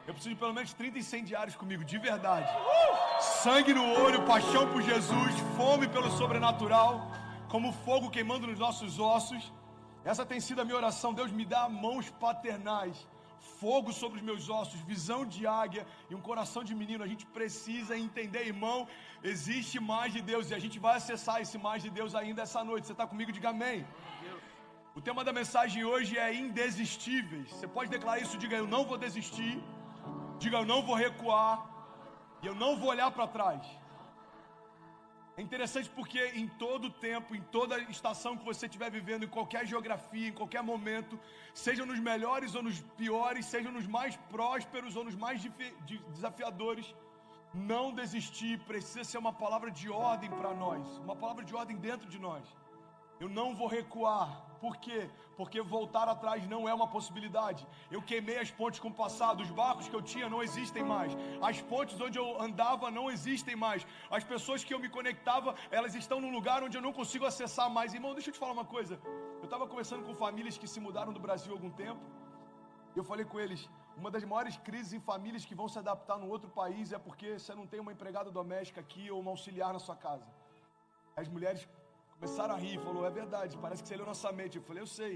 Eu preciso de pelo menos 30 incendiários comigo, de verdade. Sangue no olho, paixão por Jesus, fome pelo sobrenatural, como fogo queimando nos nossos ossos. Essa tem sido a minha oração. Deus, me dá mãos paternais, fogo sobre os meus ossos, visão de águia e um coração de menino. A gente precisa entender, irmão, existe mais de Deus e a gente vai acessar esse mais de Deus ainda essa noite. Você está comigo? Diga amém. O tema da mensagem hoje é indesistíveis. Você pode declarar isso, diga: eu não vou desistir. Diga: eu não vou recuar. E eu não vou olhar para trás. É interessante porque em todo tempo, em toda estação que você estiver vivendo, em qualquer geografia, em qualquer momento, sejam nos melhores ou nos piores, sejam nos mais prósperos ou nos mais desafiadores, não desistir precisa ser uma palavra de ordem para nós, uma palavra de ordem dentro de nós. Eu não vou recuar. Por quê? Porque voltar atrás não é uma possibilidade. Eu queimei as pontes com o passado. Os barcos que eu tinha não existem mais. As pontes onde eu andava não existem mais. As pessoas que eu me conectava, elas estão num lugar onde eu não consigo acessar mais. Irmão, deixa eu te falar uma coisa. Eu estava conversando com famílias que se mudaram do Brasil há algum tempo. E eu falei com eles: uma das maiores crises em famílias que vão se adaptar num outro país é porque você não tem uma empregada doméstica aqui ou uma auxiliar na sua casa. As mulheres começaram a rir, falou: é verdade, parece que você leu nossa mente. Eu falei: eu sei.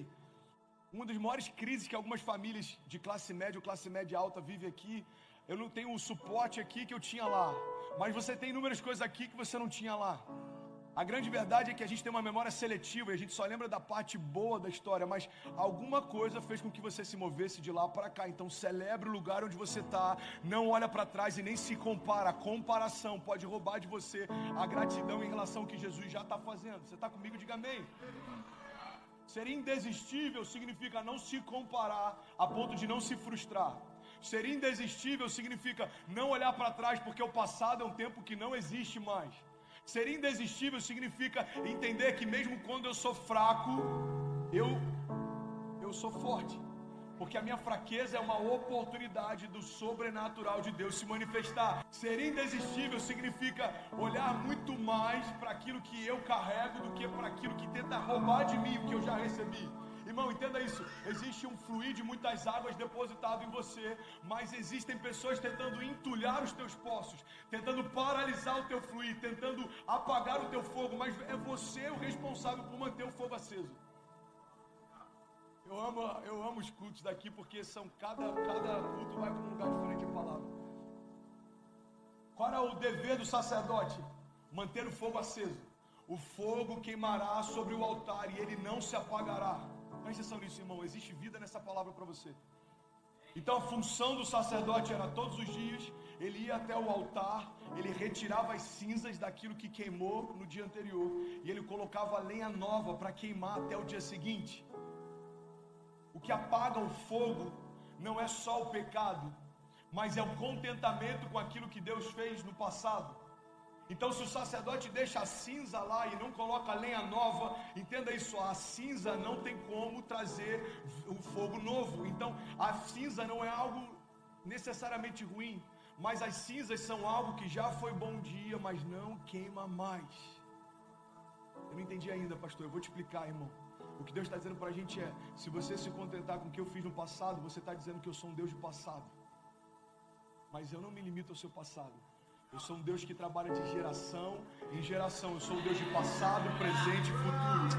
Uma das maiores crises que algumas famílias de classe média ou classe média alta vivem aqui, eu não tenho o suporte aqui que eu tinha lá, mas você tem inúmeras coisas aqui que você não tinha lá. A grande verdade é que a gente tem uma memória seletiva e a gente só lembra da parte boa da história, mas alguma coisa fez com que você se movesse de lá para cá. Então celebre o lugar onde você está, não olha para trás e nem se compara. A comparação pode roubar de você a gratidão em relação ao que Jesus já está fazendo. Você está comigo? Diga amém. Ser indesistível significa não se comparar a ponto de não se frustrar. Ser indesistível significa não olhar para trás, porque o passado é um tempo que não existe mais. Ser indesistível significa entender que mesmo quando eu sou fraco, eu sou forte. Porque a minha fraqueza é uma oportunidade do sobrenatural de Deus se manifestar. Ser indesistível significa olhar muito mais para aquilo que eu carrego do que para aquilo que tenta roubar de mim o que eu já recebi. Irmão, entenda isso. Existe um fluir de muitas águas depositado em você, mas existem pessoas tentando entulhar os teus poços, tentando paralisar o teu fluir, tentando apagar o teu fogo, mas é você o responsável por manter o fogo aceso. Eu amo os cultos daqui, porque cada culto vai para um lugar diferente de palavra. Qual é o dever do sacerdote? Manter o fogo aceso. O fogo queimará sobre o altar e ele não se apagará. Presta atenção nisso, irmão. Existe vida nessa palavra para você. Então a função do sacerdote era todos os dias, ele ia até o altar, ele retirava as cinzas daquilo que queimou no dia anterior, e ele colocava lenha nova para queimar até o dia seguinte. O que apaga o fogo não é só o pecado, mas é o contentamento com aquilo que Deus fez no passado. Então, se o sacerdote deixa a cinza lá e não coloca lenha nova, entenda isso: a cinza não tem como trazer o fogo novo. Então, a cinza não é algo necessariamente ruim, mas as cinzas são algo que já foi bom dia, mas não queima mais. Eu não entendi ainda, pastor. Eu vou te explicar, irmão. O que Deus está dizendo para a gente é: se você se contentar com o que eu fiz no passado, você está dizendo que eu sou um Deus de passado. Mas eu não me limito ao seu passado. Eu sou um Deus que trabalha de geração em geração. Eu sou um Deus de passado, presente e futuro.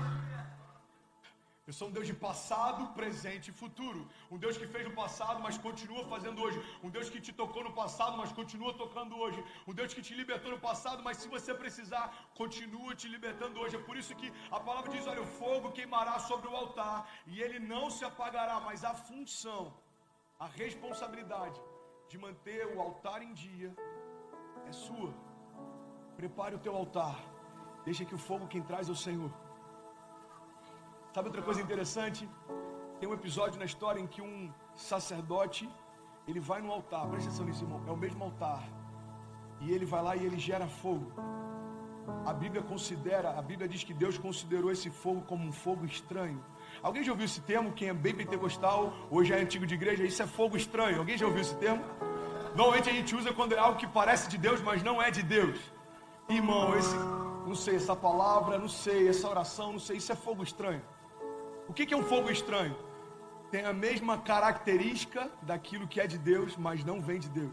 Eu sou um Deus de passado, presente e futuro. Um Deus que fez no passado, mas continua fazendo hoje. Um Deus que te tocou no passado, mas continua tocando hoje. Um Deus que te libertou no passado, mas se você precisar, continua te libertando hoje. É por isso que a palavra diz: olha, o fogo queimará sobre o altar e ele não se apagará. Mas a função, a responsabilidade de manter o altar em dia é sua. Prepare o teu altar. Deixa que o fogo quem traz é o Senhor. Sabe outra coisa interessante? Tem um episódio na história em que um sacerdote, ele vai no altar. Presta atenção nisso, irmão. É o mesmo altar. E ele vai lá e ele gera fogo. A Bíblia diz que Deus considerou esse fogo como um fogo estranho. Alguém já ouviu esse termo? Quem é bem pentecostal, hoje é antigo de igreja, isso é fogo estranho. Alguém já ouviu esse termo? Normalmente a gente usa quando é algo que parece de Deus, mas não é de Deus. Irmão, não sei, essa palavra, não sei, essa oração, não sei, isso é fogo estranho. O que é um fogo estranho? tem a mesma característica daquilo que é de Deus, mas não vem de Deus.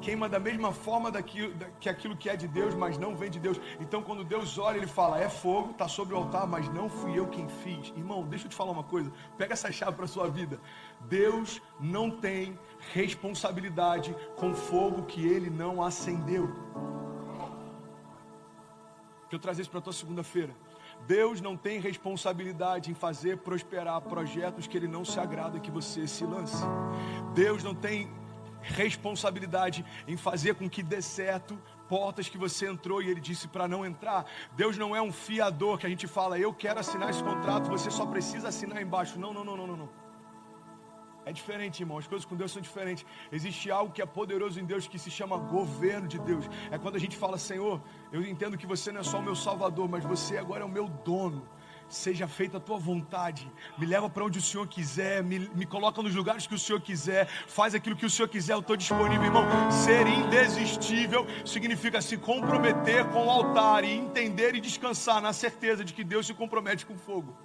Queima da mesma forma que aquilo que é de Deus, mas não vem de Deus. Então quando Deus olha, Ele fala, é fogo, está sobre o altar, mas não fui eu quem fiz. Irmão, deixa eu te falar uma coisa, pega essa chave para a sua vida. Deus não tem responsabilidade com fogo que Ele não acendeu. Deixa eu trazer isso para a tua segunda-feira. Deus não tem responsabilidade em fazer prosperar projetos que Ele não se agrada que você se lance. Deus não tem responsabilidade em fazer com que dê certo portas que você entrou e Ele disse para não entrar. Deus não é um fiador que a gente fala, eu quero assinar esse contrato, você só precisa assinar embaixo. Não. É diferente, irmão, as coisas com Deus são diferentes. Existe algo que é poderoso em Deus que se chama governo de Deus. É quando a gente fala, Senhor, eu entendo que você não é só o meu salvador, mas você agora é o meu dono. Seja feita a tua vontade, me leva para onde o Senhor quiser, me coloca nos lugares que o Senhor quiser, faz aquilo que o Senhor quiser, eu estou disponível, irmão. Ser indesistível significa se comprometer com o altar e entender e descansar na certeza de que Deus se compromete com fogo.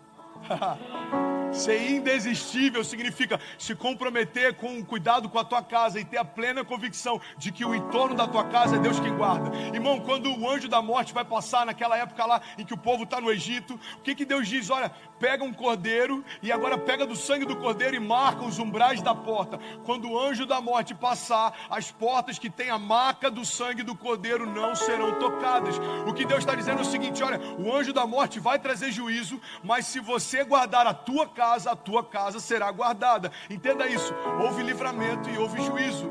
Ser indesistível significa se comprometer com o cuidado com a tua casa e ter a plena convicção de que o entorno da tua casa é Deus quem guarda. Irmão, quando o anjo da morte vai passar naquela época lá em que o povo está no Egito, o que Deus diz? Olha, pega um cordeiro e agora pega do sangue do cordeiro e marca os umbrais da porta. Quando o anjo da morte passar, as portas que tem a marca do sangue do cordeiro não serão tocadas. O que Deus está dizendo é o seguinte, olha, o anjo da morte vai trazer juízo, mas se você guardar a tua casa será guardada. Entenda isso, houve livramento e houve juízo.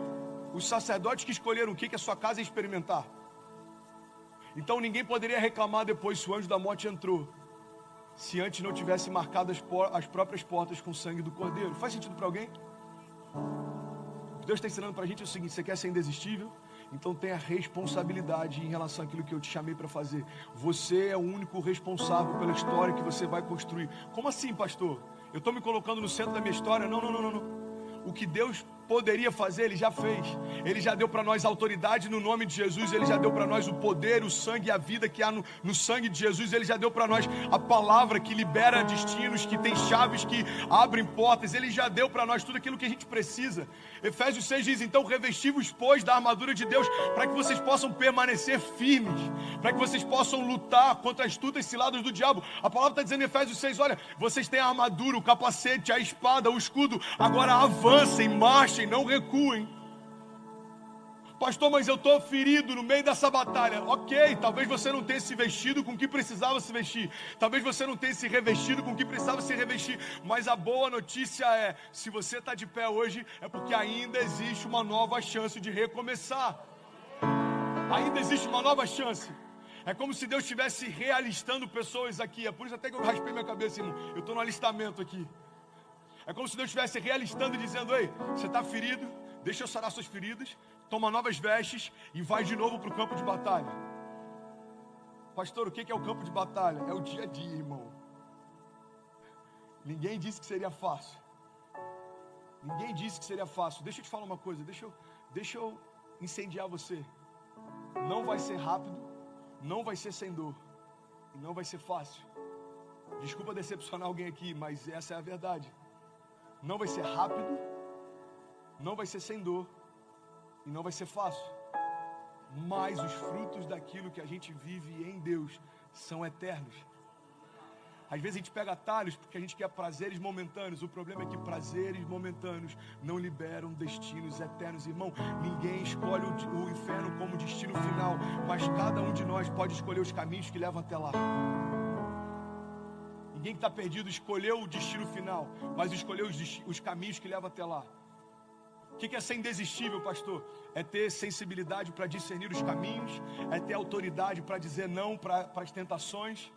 Os sacerdotes que escolheram o que a sua casa ia experimentar. Então ninguém poderia reclamar depois se o anjo da morte entrou, se antes não tivesse marcado as próprias portas com o sangue do cordeiro. Faz sentido para alguém? O que Deus está ensinando para a gente é o seguinte, você quer ser indesistível? Então tenha responsabilidade em relação àquilo que eu te chamei para fazer. Você é o único responsável pela história que você vai construir. Como assim, pastor? Eu estou me colocando no centro da minha história? Não. O que Deus poderia fazer, Ele já fez. Ele já deu para nós autoridade no nome de Jesus. Ele já deu para nós o poder, o sangue e a vida que há no sangue de Jesus. Ele já deu para nós a palavra que libera destinos, que tem chaves que abrem portas. Ele já deu para nós tudo aquilo que a gente precisa. Efésios 6 diz, então revesti-vos, pois, da armadura de Deus, para que vocês possam permanecer firmes, para que vocês possam lutar contra as astutas ciladas do diabo. A palavra está dizendo em Efésios 6, olha, vocês têm a armadura, o capacete, a espada, o escudo, agora avancem, marchem, não recuem. Pastor, mas eu estou ferido no meio dessa batalha. Ok, talvez você não tenha se vestido com o que precisava se vestir. Talvez você não tenha se revestido com o que precisava se revestir. Mas a boa notícia é, se você está de pé hoje, é porque ainda existe uma nova chance de recomeçar. Ainda existe uma nova chance. É como se Deus estivesse realistando pessoas aqui. É por isso até que eu raspei minha cabeça, irmão. Eu estou no alistamento aqui. É como se Deus estivesse realistando e dizendo, ei, você está ferido? Deixa eu sarar suas feridas, toma novas vestes e vai de novo para o campo de batalha. Pastor, o que é o campo de batalha? É o dia a dia, irmão. Ninguém disse que seria fácil. Ninguém disse que seria fácil. Deixa eu te falar uma coisa, deixa eu incendiar você. Não vai ser rápido, não vai ser sem dor, e não vai ser fácil. Desculpa decepcionar alguém aqui, mas essa é a verdade. Não vai ser rápido, não vai ser sem dor e não vai ser fácil. Mas os frutos daquilo que a gente vive em Deus são eternos. Às vezes a gente pega atalhos porque a gente quer prazeres momentâneos. O problema é que prazeres momentâneos não liberam destinos eternos. Irmão, ninguém escolhe o inferno como destino final, mas cada um de nós pode escolher os caminhos que levam até lá. Ninguém que está perdido escolheu o destino final, mas escolheu os caminhos que levam até lá. O que é ser indesistível, pastor? É ter sensibilidade para discernir os caminhos, é ter autoridade para dizer não para as tentações,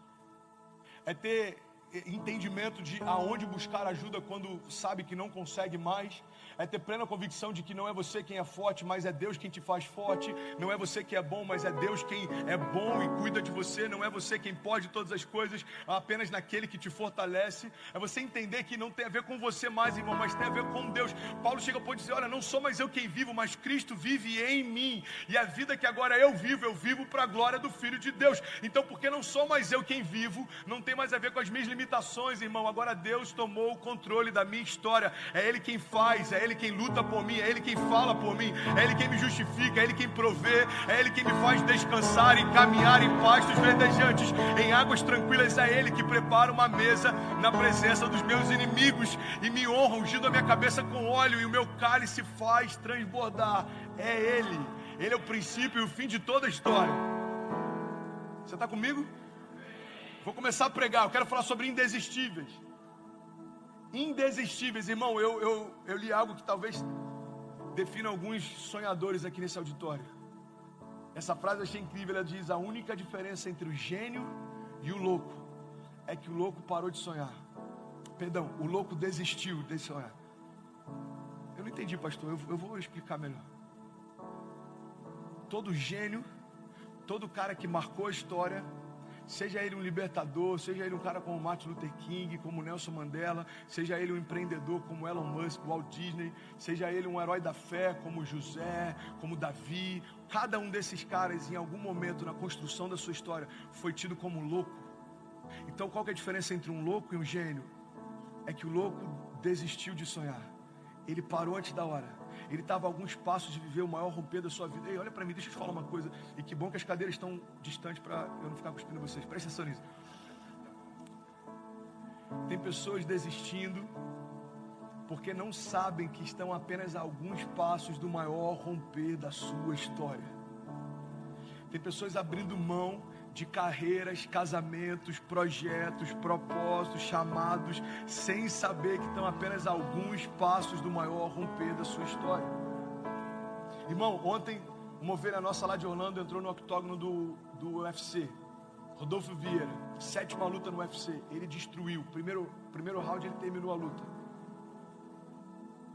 é ter entendimento de aonde buscar ajuda quando sabe que não consegue mais, É ter plena convicção de que não é você quem é forte, mas é Deus quem te faz forte. Não é você que é bom, mas é Deus quem é bom e cuida de você. Não é você quem pode todas as coisas, apenas naquele que te fortalece. É você entender que não tem a ver com você mais, irmão, mas tem a ver com Deus. Paulo chega a ponto de dizer, olha, não sou mais eu quem vivo, mas Cristo vive em mim. E a vida que agora eu vivo para a glória do Filho de Deus. Então, porque não sou mais eu quem vivo, não tem mais a ver com as minhas limitações, irmão. Agora Deus tomou o controle da minha história. É Ele quem faz, é Ele quem luta por mim, é Ele quem fala por mim, é Ele quem me justifica, é Ele quem provê, é Ele quem me faz descansar e caminhar em pastos verdejantes, em águas tranquilas. É Ele que prepara uma mesa na presença dos meus inimigos e me honra, ungindo a minha cabeça com óleo, e o meu cálice faz transbordar. É Ele é o princípio e o fim de toda a história. Você está comigo? Vou começar a pregar. Eu quero falar sobre indesistíveis. Indesistíveis, irmão. Eu li algo que talvez defina alguns sonhadores aqui nesse auditório. Essa frase eu achei incrível. Ela diz: a única diferença entre o gênio e o louco é que o louco parou de sonhar. Perdão, o louco desistiu de sonhar. Eu não entendi, pastor. Eu vou explicar melhor. Todo gênio, todo cara que marcou a história, seja ele um libertador, seja ele um cara como Martin Luther King, como Nelson Mandela, seja ele um empreendedor como Elon Musk, Walt Disney, seja ele um herói da fé como José, como Davi, cada um desses caras em algum momento na construção da sua história foi tido como louco. Então qual que é a diferença entre um louco e um gênio? É que o louco desistiu de sonhar, ele parou antes da hora. Ele estava a alguns passos de viver o maior romper da sua vida. Ei, olha para mim, deixa eu te falar uma coisa. E que bom que as cadeiras estão distantes para eu não ficar cuspindo vocês. Presta atenção nisso. Tem pessoas desistindo porque não sabem que estão apenas a alguns passos do maior romper da sua história. Tem pessoas abrindo mão de carreiras, casamentos, projetos, propósitos, chamados, sem saber que estão apenas a alguns passos do maior romper da sua história. Irmão, ontem uma ovelha nossa lá de Orlando entrou no octógono do UFC. Rodolfo Vieira, 7ª luta no UFC, ele destruiu. Primeiro round ele terminou a luta.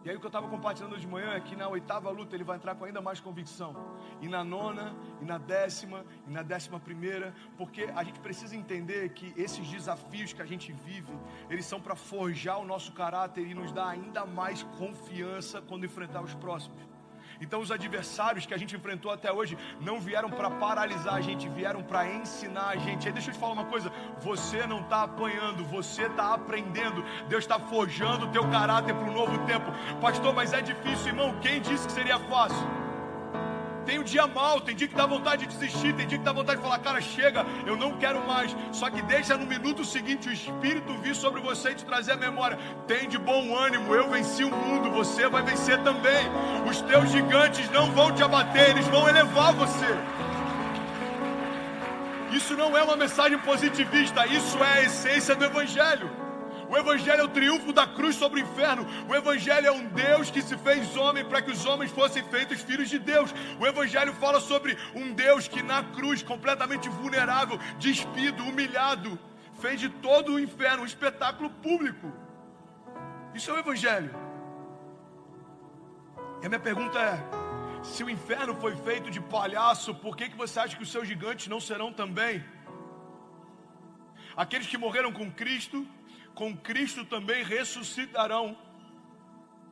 E aí o que eu estava compartilhando de manhã é que na 8ª luta ele vai entrar com ainda mais convicção. E na 9ª, e na 10ª, e na 11ª, porque a gente precisa entender que esses desafios que a gente vive, eles são para forjar o nosso caráter e nos dar ainda mais confiança quando enfrentar os próximos. Então os adversários que a gente enfrentou até hoje não vieram para paralisar a gente, vieram para ensinar a gente. Aí deixa eu te falar uma coisa, você não está apanhando, você está aprendendo. Deus está forjando o teu caráter para um novo tempo. Pastor, mas é difícil, irmão, quem disse que seria fácil? Tem um dia mal, tem dia que dá vontade de desistir, tem dia que dá vontade de falar, cara, chega, eu não quero mais. Só que deixa no minuto seguinte o Espírito vir sobre você e te trazer a memória. Tem de bom ânimo, eu venci o mundo, você vai vencer também. Os teus gigantes não vão te abater, eles vão elevar você. Isso não é uma mensagem positivista, isso é a essência do Evangelho. O Evangelho é o triunfo da cruz sobre o inferno. O Evangelho é um Deus que se fez homem para que os homens fossem feitos filhos de Deus. O Evangelho fala sobre um Deus que na cruz, completamente vulnerável, despido, humilhado, fez de todo o inferno um espetáculo público. Isso é o Evangelho. E a minha pergunta é, se o inferno foi feito de palhaço, por que você acha que os seus gigantes não serão também? Aqueles que morreram com Cristo também ressuscitarão.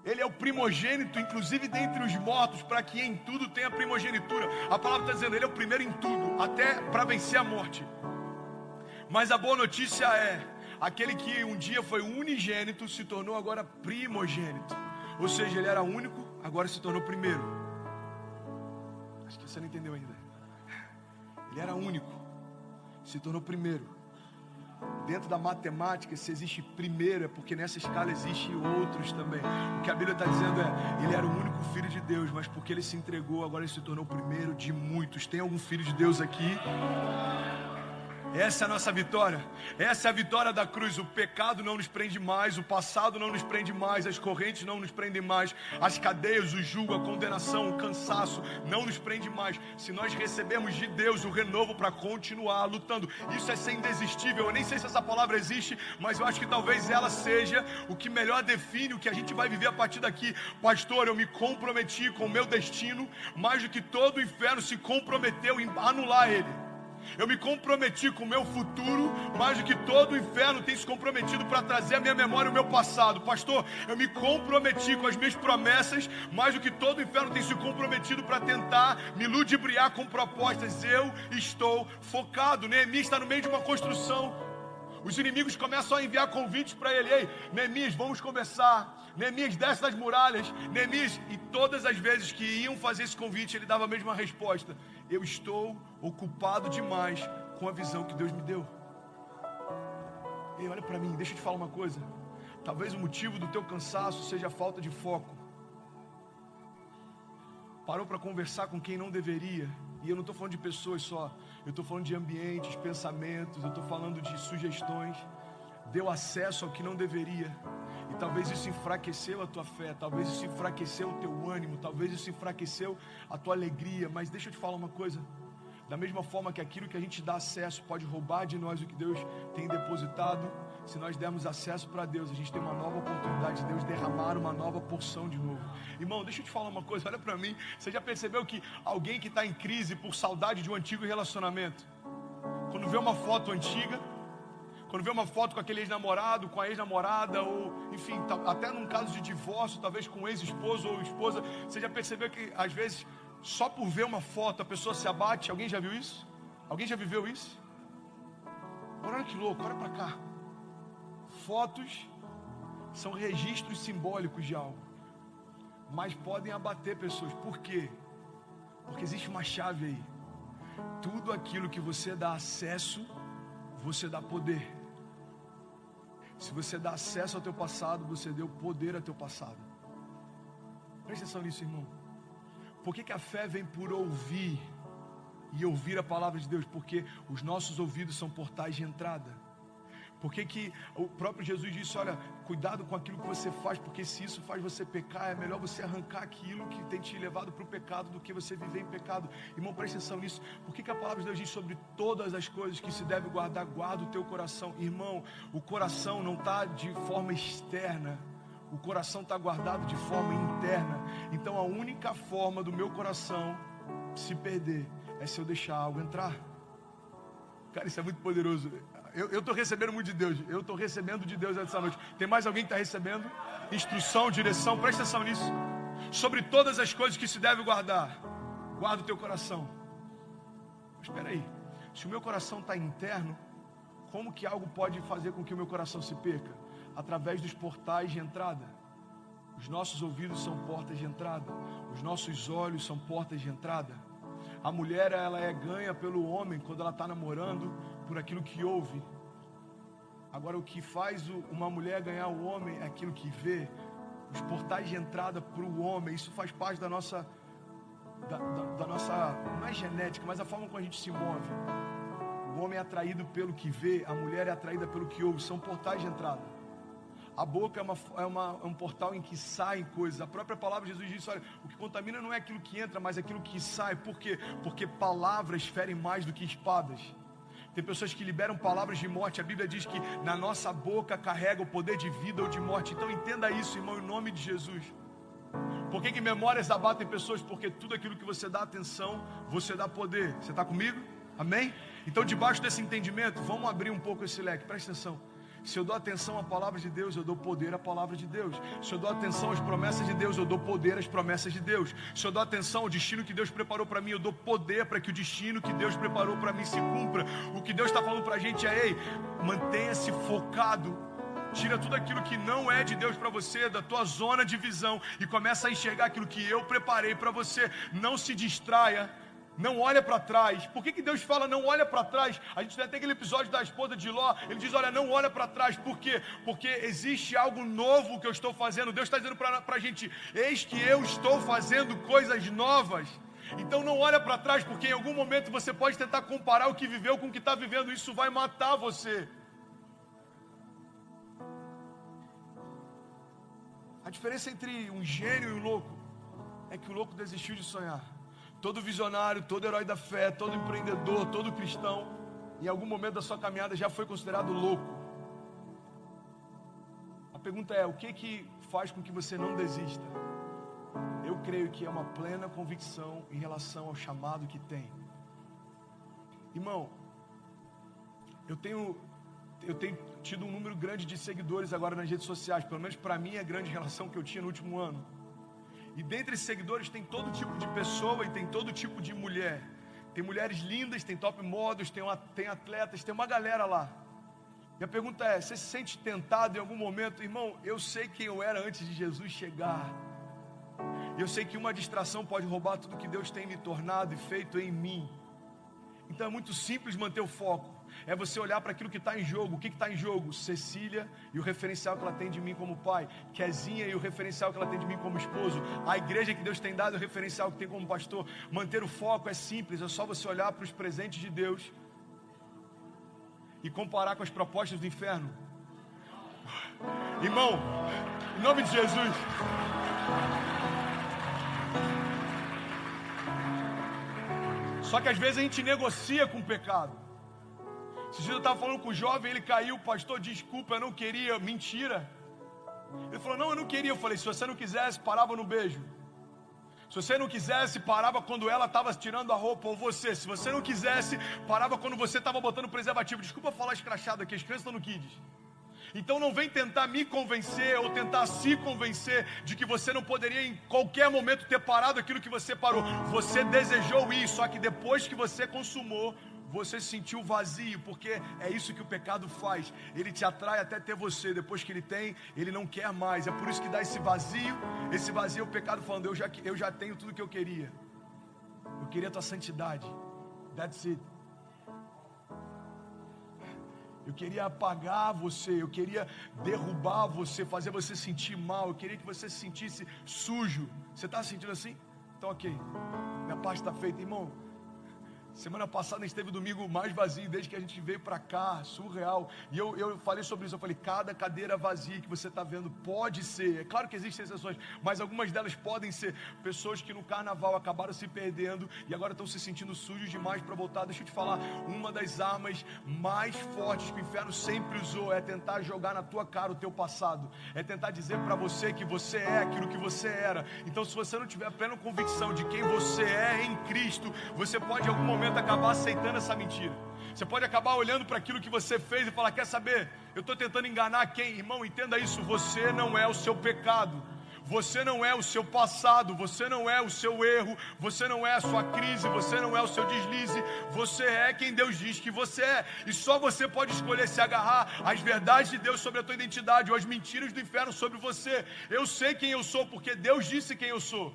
Ele é o primogênito, inclusive dentre os mortos, para que em tudo tenha primogenitura. A palavra está dizendo, ele é o primeiro em tudo, até para vencer a morte. Mas a boa notícia é, aquele que um dia foi unigênito, se tornou agora primogênito. Ou seja, ele era único, agora se tornou primeiro. Acho que você não entendeu ainda. Ele era único, se tornou primeiro. Dentro da matemática, se existe primeiro, é porque nessa escala existem outros também. O que a Bíblia está dizendo é, ele era o único filho de Deus, mas porque ele se entregou, agora ele se tornou o primeiro de muitos. Tem algum filho de Deus aqui? Essa é a nossa vitória. Essa é a vitória da cruz. O pecado não nos prende mais, o passado não nos prende mais, as correntes não nos prendem mais, as cadeias, o jugo, a condenação, o cansaço não nos prende mais. Se nós recebemos de Deus o renovo para continuar lutando, isso é ser indesistível. Eu nem sei se essa palavra existe, mas eu acho que talvez ela seja o que melhor define o que a gente vai viver a partir daqui. Pastor, eu me comprometi com o meu destino mais do que todo o inferno se comprometeu em anular ele. Eu me comprometi com o meu futuro mais do que todo o inferno tem se comprometido para trazer à minha memória o meu passado. Pastor, eu me comprometi com as minhas promessas mais do que todo o inferno tem se comprometido para tentar me ludibriar com propostas. Eu estou focado. Neemias está no meio de uma construção. Os inimigos começam a enviar convites para ele. Ei, Neemias, vamos conversar. Neemias, desce das muralhas. Neemias, e todas as vezes que iam fazer esse convite, ele dava a mesma resposta: eu estou ocupado demais com a visão que Deus me deu. Ei, olha para mim, deixa eu te falar uma coisa. Talvez o motivo do teu cansaço seja a falta de foco. Parou para conversar com quem não deveria. E eu não estou falando de pessoas só, eu estou falando de ambientes, pensamentos, eu estou falando de sugestões. Deu acesso ao que não deveria. E talvez isso enfraqueceu a tua fé, talvez isso enfraqueceu o teu ânimo, talvez isso enfraqueceu a tua alegria. Mas deixa eu te falar uma coisa. Da mesma forma que aquilo que a gente dá acesso pode roubar de nós o que Deus tem depositado, se nós dermos acesso para Deus, a gente tem uma nova oportunidade de Deus derramar uma nova porção de novo. Irmão, deixa eu te falar uma coisa, olha para mim. Você já percebeu que alguém que está em crise por saudade de um antigo relacionamento, quando vê uma foto antiga, quando vê uma foto com aquele ex-namorado, com a ex-namorada, ou enfim, até num caso de divórcio, talvez com ex-esposo ou esposa, você já percebeu que às vezes só por ver uma foto a pessoa se abate? Alguém já viu isso? Alguém já viveu isso? Olha que louco, olha para cá. Fotos são registros simbólicos de algo, mas podem abater pessoas. Por quê? Porque existe uma chave aí. Tudo aquilo que você dá acesso, você dá poder. Se você dá acesso ao teu passado, você deu poder ao teu passado. Presta atenção nisso, irmão. Por que a fé vem por ouvir e ouvir a palavra de Deus? Porque os nossos ouvidos são portais de entrada. Por que o próprio Jesus disse: olha, cuidado com aquilo que você faz, porque se isso faz você pecar, é melhor você arrancar aquilo que tem te levado para o pecado do que você viver em pecado. Irmão, presta atenção nisso. Por que a palavra de Deus diz sobre todas as coisas que se deve guardar? Guarda o teu coração. Irmão, o coração não está de forma externa, o coração está guardado de forma interna. Então a única forma do meu coração se perder é se eu deixar algo entrar. Cara, isso é muito poderoso. Eu estou recebendo muito de Deus. Eu estou recebendo de Deus essa noite. Tem mais alguém que está recebendo? Instrução, direção, presta atenção nisso. Sobre todas as coisas que se deve guardar, guarda o teu coração. Mas espera aí, se o meu coração está interno, como que algo pode fazer com que o meu coração se perca? Através dos portais de entrada. Os nossos ouvidos são portas de entrada. Os nossos olhos são portas de entrada. A mulher, ela é ganha pelo homem quando ela está namorando, por aquilo que ouve. Agora, o que faz uma mulher ganhar o homem é aquilo que vê. Os portais de entrada para o homem, isso faz parte da nossa, da nossa, não é genética, mas a forma como a gente se move. O homem é atraído pelo que vê, a mulher é atraída pelo que ouve. São portais de entrada. A boca é um portal em que saem coisas. A própria palavra de Jesus diz: olha, o que contamina não é aquilo que entra, mas aquilo que sai. Por quê? Porque palavras ferem mais do que espadas. Tem pessoas que liberam palavras de morte. A Bíblia diz que na nossa boca carrega o poder de vida ou de morte. Então entenda isso, irmão, em nome de Jesus. Por que memórias abatem pessoas? Porque tudo aquilo que você dá atenção, você dá poder. Você está comigo? Amém? Então, debaixo desse entendimento, vamos abrir um pouco esse leque. Presta atenção. Se eu dou atenção à palavra de Deus, eu dou poder à palavra de Deus. Se eu dou atenção às promessas de Deus, eu dou poder às promessas de Deus. Se eu dou atenção ao destino que Deus preparou para mim, eu dou poder para que o destino que Deus preparou para mim se cumpra. O que Deus está falando para a gente é: ei, mantenha-se focado. Tira tudo aquilo que não é de Deus para você, da tua zona de visão, e começa a enxergar aquilo que eu preparei para você. Não se distraia. Não olha para trás. Por que Deus fala não olha para trás? A gente tem até aquele episódio da esposa de Ló. Ele diz: olha, não olha para trás. Por quê? Porque existe algo novo que eu estou fazendo. Deus está dizendo para a gente: eis que eu estou fazendo coisas novas. Então não olha para trás, porque em algum momento você pode tentar comparar o que viveu com o que está vivendo. Isso vai matar você. A diferença entre um gênio e um louco é que o louco desistiu de sonhar. Todo visionário, todo herói da fé, todo empreendedor, todo cristão, em algum momento da sua caminhada já foi considerado louco. A pergunta é, o que faz com que você não desista? Eu creio que é uma plena convicção em relação ao chamado que tem. Irmão, eu tenho tido um número grande de seguidores agora nas redes sociais. Pelo menos para mim é a grande relação que eu tinha no último ano. E dentre esses seguidores tem todo tipo de pessoa e tem todo tipo de mulher. Tem mulheres lindas, tem top models, tem atletas, tem uma galera lá. E a pergunta é, você se sente tentado em algum momento? Irmão, eu sei quem eu era antes de Jesus chegar. Eu sei que uma distração pode roubar tudo que Deus tem me tornado e feito em mim. Então é muito simples manter o foco. É você olhar para aquilo que está em jogo. O que está em jogo? Cecília e o referencial que ela tem de mim como pai. Kezinha e o referencial que ela tem de mim como esposo. A igreja que Deus tem dado e o referencial que tem como pastor. Manter o foco é simples. É só você olhar para os presentes de Deus e comparar com as propostas do inferno. Irmão, em nome de Jesus. Só que às vezes a gente negocia com o pecado. Esse dia eu estava falando com o jovem, ele caiu, pastor, desculpa, eu não queria, mentira. Ele falou, não, eu não queria. Eu falei, se você não quisesse, parava no beijo. Se você não quisesse, parava quando ela estava tirando a roupa, ou você. Se você não quisesse, parava quando você estava botando preservativo. Desculpa falar escrachado aqui, as crianças estão no Kids. Então não vem tentar me convencer ou tentar se convencer de que você não poderia em qualquer momento ter parado aquilo que você parou. Você desejou ir, só que depois que você consumou, você se sentiu vazio, porque é isso que o pecado faz. Ele te atrai até ter você, depois que ele tem, ele não quer mais. É por isso que dá esse vazio é o pecado falando, eu já tenho tudo que eu queria. Eu queria a tua santidade. That's it. Eu queria apagar você, eu queria derrubar você, fazer você sentir mal, eu queria que você se sentisse sujo. Você está se sentindo assim? Então ok, minha parte está feita, irmão. Semana passada a gente teve o domingo mais vazio desde que a gente veio para cá, surreal. E eu falei sobre isso, eu falei, cada cadeira vazia que você está vendo pode ser, é claro que existem exceções, mas algumas delas podem ser pessoas que no carnaval acabaram se perdendo e agora estão se sentindo sujos demais para voltar. Deixa eu te falar, uma das armas mais fortes que o inferno sempre usou é tentar jogar na tua cara o teu passado, é tentar dizer para você que você é aquilo que você era. Então se você não tiver a plena convicção de quem você é em Cristo, você pode em algum momento acabar aceitando essa mentira. Você pode acabar olhando para aquilo que você fez e falar, quer saber, eu estou tentando enganar quem? Irmão, entenda isso, você não é o seu pecado, você não é o seu passado, você não é o seu erro, você não é a sua crise, você não é o seu deslize, você é quem Deus diz que você é, e só você pode escolher se agarrar às verdades de Deus sobre a tua identidade ou às mentiras do inferno sobre você. Eu sei quem eu sou porque Deus disse quem eu sou.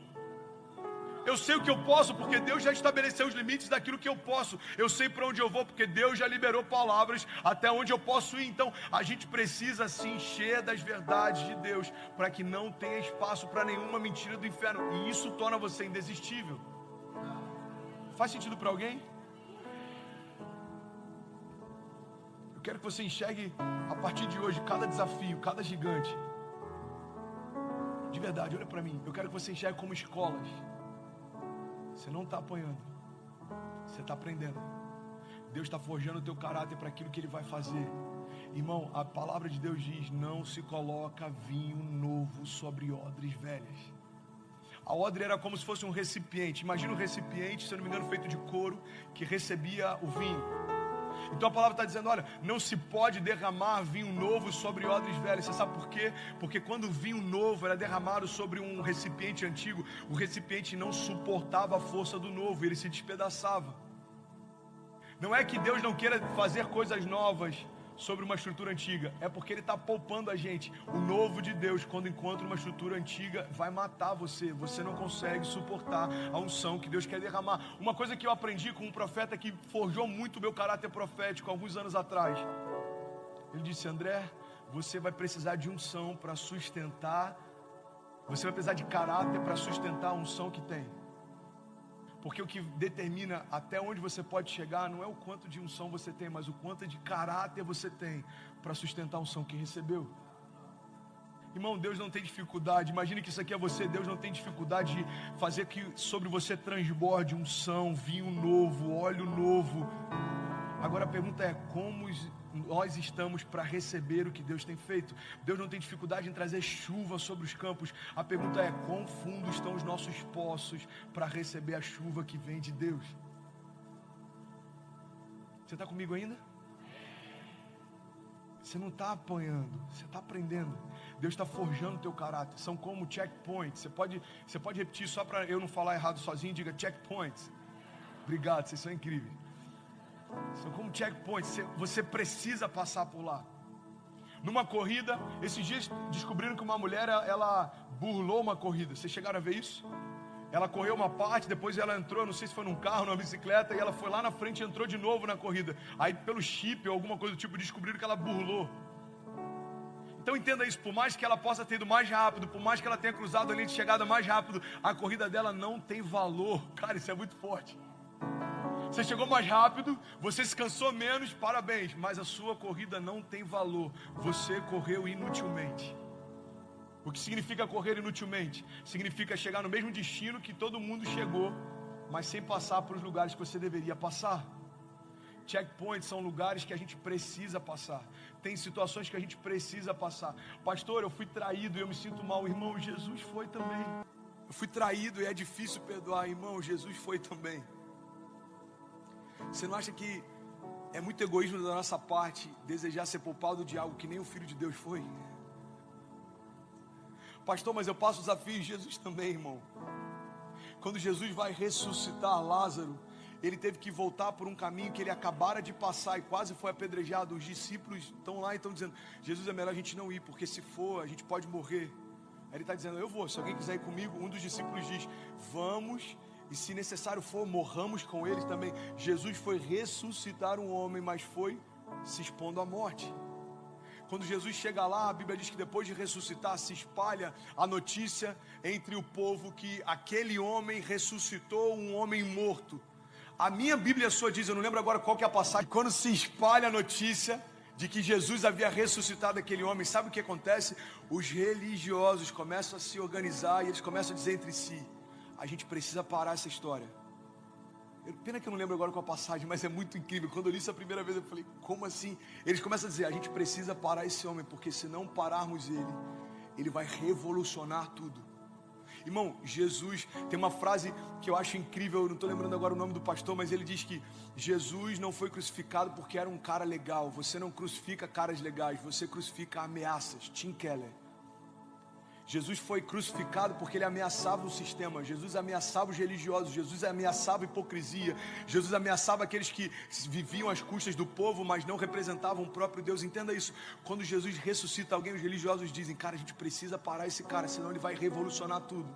Eu sei o que eu posso, porque Deus já estabeleceu os limites daquilo que eu posso. Eu sei para onde eu vou, porque Deus já liberou palavras até onde eu posso ir. Então, a gente precisa se encher das verdades de Deus, para que não tenha espaço para nenhuma mentira do inferno. E isso torna você indesistível. Faz sentido para alguém? Eu quero que você enxergue, a partir de hoje, cada desafio, cada gigante. De verdade, olha para mim. Eu quero que você enxergue como escolas. Você não está apanhando, você está aprendendo. Deus está forjando o teu caráter para aquilo que Ele vai fazer. Irmão, a palavra de Deus diz, não se coloca vinho novo sobre odres velhas. A odre era como se fosse um recipiente. Imagina um recipiente, se eu não me engano, feito de couro, que recebia o vinho. Então a palavra está dizendo, olha, não se pode derramar vinho novo sobre odres velhos. Você sabe por quê? Porque quando o vinho novo era derramado sobre um recipiente antigo, o recipiente não suportava a força do novo, ele se despedaçava. Não é que Deus não queira fazer coisas novas sobre uma estrutura antiga, é porque Ele está poupando a gente. O novo de Deus, quando encontra uma estrutura antiga, vai matar você. Você não consegue suportar a unção que Deus quer derramar. Uma coisa que eu aprendi com um profeta que forjou muito o meu caráter profético alguns anos atrás. Ele disse, André, você vai precisar de unção para sustentar, você vai precisar de caráter para sustentar a unção que tem. Porque o que determina até onde você pode chegar não é o quanto de unção você tem, mas o quanto de caráter você tem para sustentar a unção que recebeu. Irmão, Deus não tem dificuldade. Imagine que isso aqui é você. Deus não tem dificuldade de fazer que sobre você transborde unção, vinho novo, óleo novo. Agora a pergunta é: como nós estamos para receber o que Deus tem feito? Deus não tem dificuldade em trazer chuva sobre os campos. A pergunta é: quão fundo estão os nossos poços para receber a chuva que vem de Deus? Você está comigo ainda? Você não está apanhando, você está aprendendo. Deus está forjando o teu caráter. São como checkpoints. Você pode repetir só para eu não falar errado sozinho. Diga checkpoints. Obrigado, vocês são incríveis. São como checkpoints. Você precisa passar por lá. Numa corrida, esses dias descobriram que uma mulher, ela burlou uma corrida. Vocês chegaram a ver isso? Ela correu uma parte, depois ela entrou, não sei se foi num carro, numa bicicleta, e ela foi lá na frente e entrou de novo na corrida. Aí pelo chip ou alguma coisa do tipo, descobriram que ela burlou. Então entenda isso, por mais que ela possa ter ido mais rápido, por mais que ela tenha cruzado a linha de chegada mais rápido, a corrida dela não tem valor. Cara, isso é muito forte. Você chegou mais rápido, você se cansou menos, parabéns, mas a sua corrida não tem valor. Você correu inutilmente. O que significa correr inutilmente? Significa chegar no mesmo destino que todo mundo chegou, mas sem passar por os lugares que você deveria passar. Checkpoints são lugares que a gente precisa passar. Tem situações que a gente precisa passar. Pastor, eu fui traído e eu me sinto mal. Irmão, Jesus foi também. Eu fui traído e é difícil perdoar. Irmão, Jesus foi também. Você não acha que é muito egoísmo da nossa parte desejar ser poupado de algo que nem o Filho de Deus foi? Pastor, mas eu passo desafios. Jesus também, irmão. Quando Jesus vai ressuscitar Lázaro, ele teve que voltar por um caminho que ele acabara de passar e quase foi apedrejado. Os discípulos estão lá e estão dizendo: Jesus, é melhor a gente não ir, porque se for, a gente pode morrer. Aí ele está dizendo: eu vou, se alguém quiser ir comigo. Um dos discípulos diz: vamos, e se necessário for, morramos com eles também. Jesus foi ressuscitar um homem, mas foi se expondo à morte. Quando Jesus chega lá, a Bíblia diz que depois de ressuscitar, se espalha a notícia entre o povo que aquele homem ressuscitou um homem morto. A minha Bíblia sua diz, eu não lembro agora qual que é a passagem, quando se espalha a notícia de que Jesus havia ressuscitado aquele homem, sabe o que acontece? Os religiosos começam a se organizar e eles começam a dizer entre si: a gente precisa parar essa história. Pena que eu não lembro agora qual a passagem, mas é muito incrível. Quando eu li isso a primeira vez, eu falei: como assim? Eles começam a dizer: a gente precisa parar esse homem, porque se não pararmos ele vai revolucionar tudo. Irmão, Jesus tem uma frase que eu acho incrível. Eu não estou lembrando agora o nome do pastor, mas ele diz que Jesus não foi crucificado porque era um cara legal. Você não crucifica caras legais, você crucifica ameaças. Tim Keller. Jesus foi crucificado porque ele ameaçava o sistema. Jesus ameaçava os religiosos. Jesus ameaçava a hipocrisia. Jesus ameaçava aqueles que viviam às custas do povo, mas não representavam o próprio Deus. Entenda isso. Quando Jesus ressuscita alguém, os religiosos dizem: cara, a gente precisa parar esse cara, senão ele vai revolucionar tudo.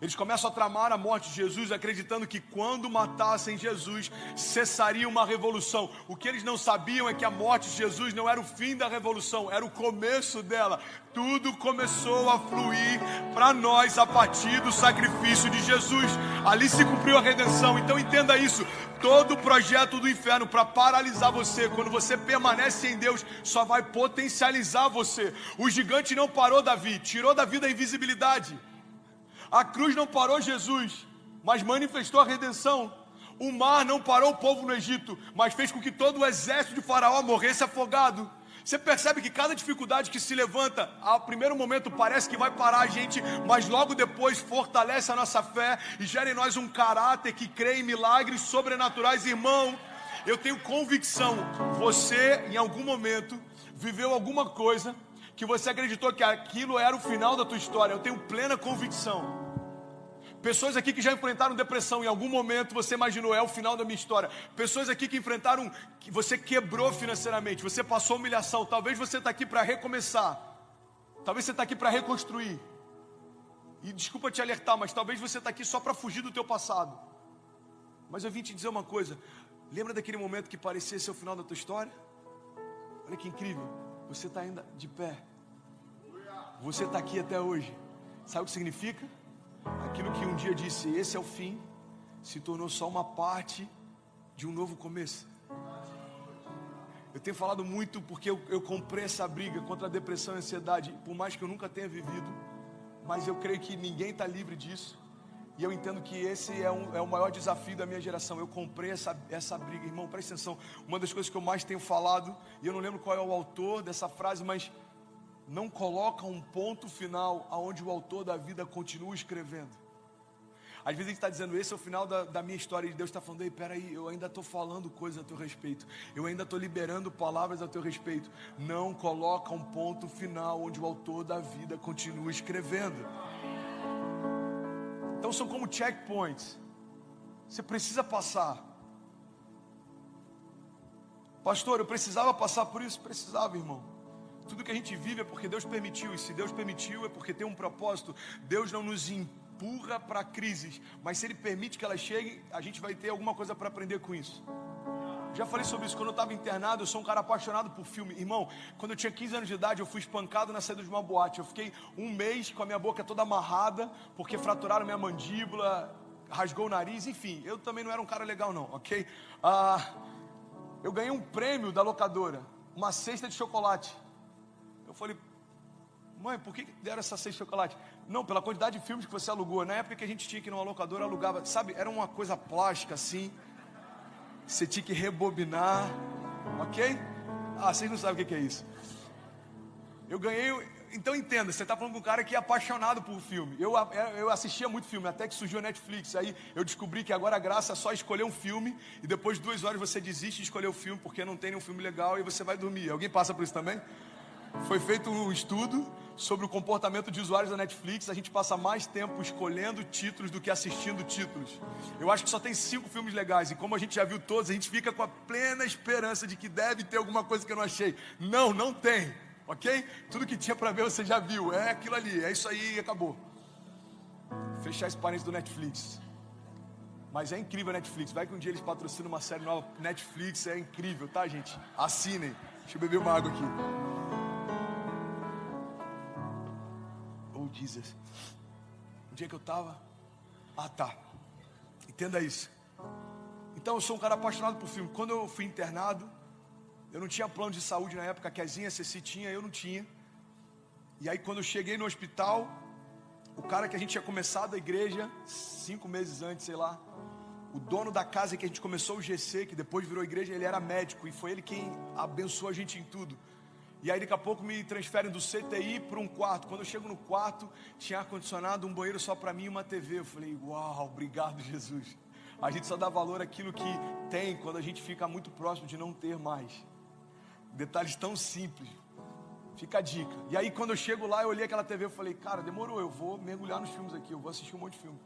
Eles começam a tramar a morte de Jesus, acreditando que quando matassem Jesus, cessaria uma revolução. O que eles não sabiam é que a morte de Jesus não era o fim da revolução, era o começo dela. Tudo começou a fluir para nós a partir do sacrifício de Jesus. Ali se cumpriu a redenção. Então entenda isso. Todo o projeto do inferno para paralisar você, quando você permanece em Deus, só vai potencializar você. O gigante não parou Davi, tirou Davi da invisibilidade. A cruz não parou Jesus, mas manifestou a redenção. O mar não parou o povo no Egito, mas fez com que todo o exército de Faraó morresse afogado. Você percebe que cada dificuldade que se levanta, ao primeiro momento parece que vai parar a gente, mas logo depois fortalece a nossa fé e gera em nós um caráter que crê em milagres sobrenaturais. Irmão, eu tenho convicção, você em algum momento viveu alguma coisa que você acreditou que aquilo era o final da tua história. Eu tenho plena convicção. Pessoas aqui que já enfrentaram depressão, em algum momento você imaginou: é o final da minha história. Pessoas aqui que enfrentaram, que você quebrou financeiramente, você passou humilhação. Talvez você está aqui para recomeçar. Talvez você está aqui para reconstruir. E desculpa te alertar, mas talvez você está aqui só para fugir do teu passado. Mas eu vim te dizer uma coisa. Lembra daquele momento que parecia ser o final da tua história? Olha que incrível. Você está ainda de pé. Você está aqui até hoje. Sabe o que significa? Aquilo que um dia disse, esse é o fim, se tornou só uma parte de um novo começo. Eu tenho falado muito porque eu comprei essa briga contra a depressão e a ansiedade, por mais que eu nunca tenha vivido, mas eu creio que ninguém está livre disso. E eu entendo que esse é o maior desafio da minha geração. Eu comprei essa briga, irmão, presta atenção. Uma das coisas que eu mais tenho falado, e eu não lembro qual é o autor dessa frase, mas não coloca um ponto final aonde o autor da vida continua escrevendo. Às vezes a gente está dizendo, esse é o final da minha história, e Deus está falando, ei, peraí, eu ainda estou falando coisas a teu respeito, eu ainda estou liberando palavras a teu respeito. Não coloca um ponto final onde o autor da vida continua escrevendo. Então são como checkpoints, você precisa passar. Pastor, eu precisava passar por isso? Precisava, irmão. Tudo que a gente vive é porque Deus permitiu, e se Deus permitiu é porque tem um propósito. Deus não nos empurra para crises, mas se Ele permite que elas cheguem, a gente vai ter alguma coisa para aprender com isso. Já falei sobre isso, quando eu estava internado, eu sou um cara apaixonado por filme. Irmão, quando eu tinha 15 anos de idade, eu fui espancado na saída de uma boate. Eu fiquei um mês com a minha boca toda amarrada, porque fraturaram minha mandíbula, rasgou o nariz, enfim. Eu também não era um cara legal não, ok? Eu ganhei um prêmio da locadora, uma cesta de chocolate. Eu falei, mãe, por que deram essa cesta de chocolate? Não, pela quantidade de filmes que você alugou. Na época que a gente tinha que ir numa locadora, alugava, sabe, era uma coisa plástica assim. Você tinha que rebobinar, ok? Vocês não sabem o que é isso. Eu ganhei, então entenda, você está falando com um cara que é apaixonado por filme. Eu assistia muito filme, até que surgiu a Netflix. Aí eu descobri que agora a graça é só escolher um filme, e depois de 2 horas você desiste de escolher o filme, porque não tem nenhum filme legal, e você vai dormir. Alguém passa por isso também? Foi feito um estudo sobre o comportamento de usuários da Netflix. A gente passa mais tempo escolhendo títulos do que assistindo títulos. Eu acho que só tem 5 filmes legais, e como a gente já viu todos, a gente fica com a plena esperança de que deve ter alguma coisa que eu não achei. Não tem, ok? Tudo que tinha para ver você já viu, é aquilo ali, é isso aí e acabou. Fechar esse parênteses do Netflix. Mas é incrível a Netflix, vai que um dia eles patrocinam uma série nova. Netflix é incrível, tá, gente? Assinem. Deixa eu beber uma água aqui. Jesus. O dia que eu estava, entenda isso. Então eu sou um cara apaixonado por filme. Quando eu fui internado, eu não tinha plano de saúde na época. A Kezinha, a Ceci tinha, eu não tinha. E aí quando eu cheguei no hospital, o cara que a gente tinha começado a igreja 5 meses antes, sei lá, o dono da casa que a gente começou o GC, que depois virou igreja, ele era médico, e foi ele quem abençoou a gente em tudo. E aí daqui a pouco me transferem do CTI para um quarto. Quando eu chego no quarto, tinha ar-condicionado, um banheiro só para mim e uma TV. Eu falei, uau, obrigado Jesus. A gente só dá valor àquilo que tem quando a gente fica muito próximo de não ter mais. Detalhes tão simples. Fica a dica. E aí quando eu chego lá, eu olhei aquela TV, eu falei, cara, demorou, eu vou mergulhar nos filmes aqui, eu vou assistir um monte de filme.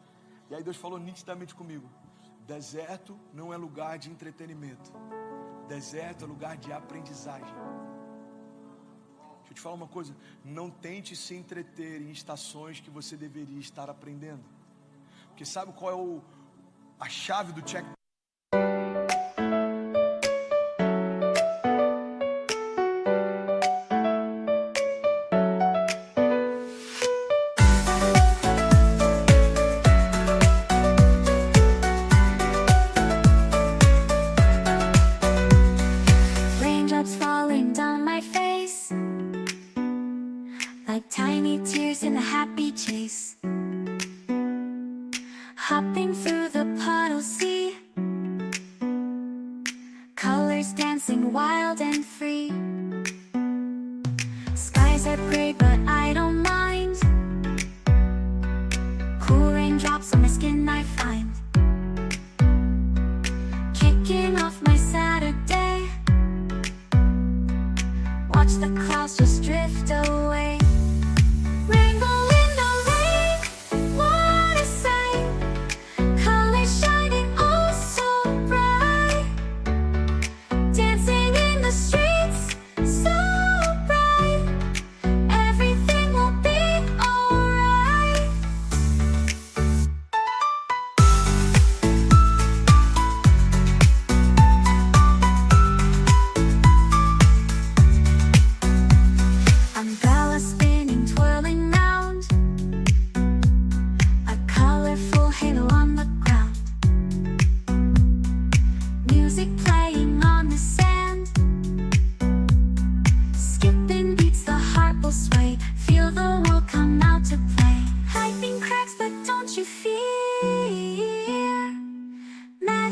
E aí Deus falou nitidamente comigo, deserto não é lugar de entretenimento. Deserto é lugar de aprendizagem. Deixa eu te falar uma coisa, não tente se entreter em estações que você deveria estar aprendendo. Porque sabe qual é a chave do check? Like tiny tears in a happy chase, hopping through the puddle sea, colors dancing wild and free. Skies are gray but I don't mind, cool raindrops on my skin I find, kicking off my Saturday, watch the clouds just drift away. Rainbow in the rain, what a sight, colors shining oh so bright, dancing in the streets so bright, everything will be alright.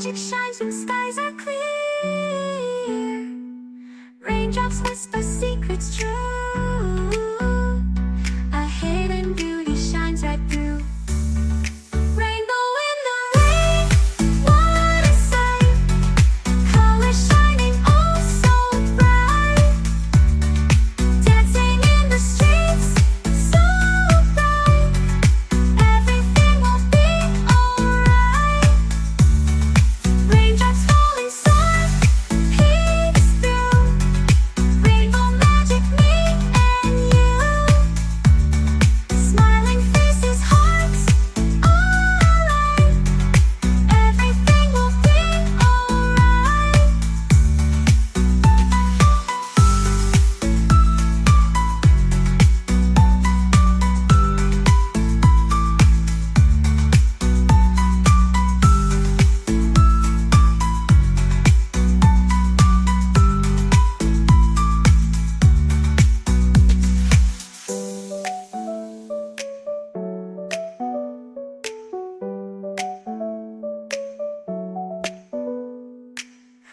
magic shines when skies are clear. Raindrops whisper secrets true. A hidden beauty shines right through. Rainbow in the rain, what a sight. Colors shining oh so bright. Dancing in the streets, so bright. Everything will be alright. Raindrops falling soft, peeks through. Rainbow magic, me and you. Smiling faces, hearts, alright. Everything will be alright.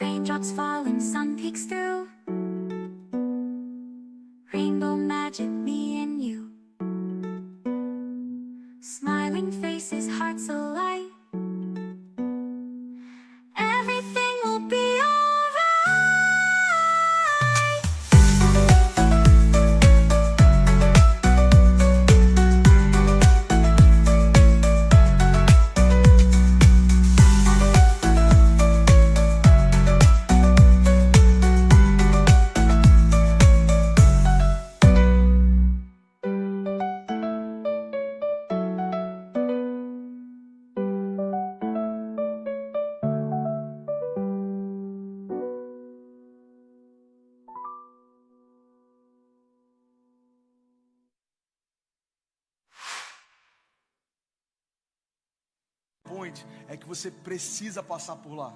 Raindrops falling, sun peeks through. Rainbow magic, me and you. Smiling faces, hearts alight. Everything will be alright. Point é que você precisa passar por lá.